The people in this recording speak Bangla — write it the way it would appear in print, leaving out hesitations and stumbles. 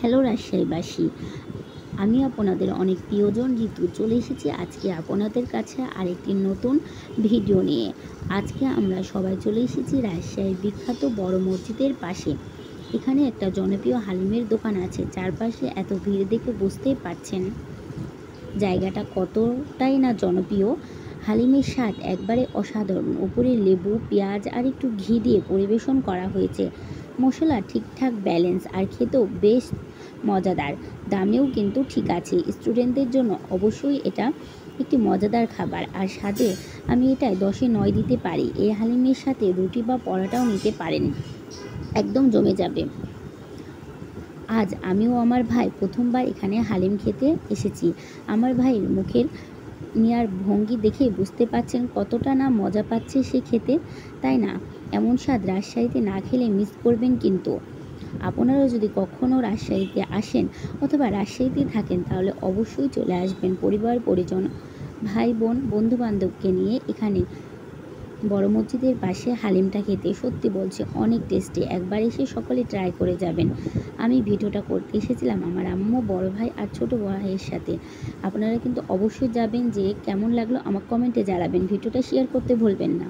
হ্যালো রাজশাহীবাসী, আমি আপনাদের অনেক প্রিয়জন ঋতু চলে এসেছি আজকে আপনাদের কাছে আরেকটি নতুন ভিডিও নিয়ে। আজকে আমরা সবাই চলে এসেছি রাজশাহীর বিখ্যাত বড় মসজিদের পাশে। এখানে একটা জনপ্রিয় হালিমের দোকান আছে, চারপাশে এত ভিড় দেখে বুঝতেই পারছেন জায়গাটা কতটাই না জনপ্রিয়। হালিমের স্বাদ একবারে অসাধারণ, উপরে লেবু, পেঁয়াজ আর একটু ঘি দিয়ে পরিবেশন করা হয়েছে। মশলা ঠিকঠাক ব্যালেন্স আর খেতেও বেশ মজাদার, দামেও কিন্তু ঠিক আছে। স্টুডেন্টদের জন্য অবশ্যই এটা একটি মজাদার খাবার, আর স্বাদে আমি এটায় 10-এ 9 দিতে পারি। এই হালিমের সাথে রুটি বা পরোটাও নিতে পারেন, একদম জমে যাবে। আজ আমিও আমার ভাই প্রথমবার এখানে হালিম খেতে এসেছি। আমার ভাইয়ের মুখের নেওয়ার ভঙ্গি দেখে বুঝতে পারছেন কতটা না মজা পাচ্ছে সে খেতে, তাই না? এমন স্বাদ রাজশাহীতে না খেলে মিস করবেন কিন্তু। আপনারাও যদি কখনও রাজশাহীতে আসেন অথবা রাজশাহীতে থাকেন তাহলে অবশ্যই চলে আসবেন পরিবার পরিজন, ভাই বোন, বন্ধুবান্ধবকে নিয়ে এখানে বড় মসজিদের পাশে হালিমটা খেতে। সত্যি বলছি অনেক টেস্টি, একবার এসে সকলে ট্রাই করে যাবেন। আমি ভিডিওটা করতে এসেছিলাম আমার আম্মু, বড় ভাই আর ছোট ভাইয়ের সাথে। আপনারা কিন্তু অবশ্যই যাবেন, যে কেমন লাগলো আমার কমেন্টে জানাবেন, ভিডিওটা শেয়ার করতে ভুলবেন না।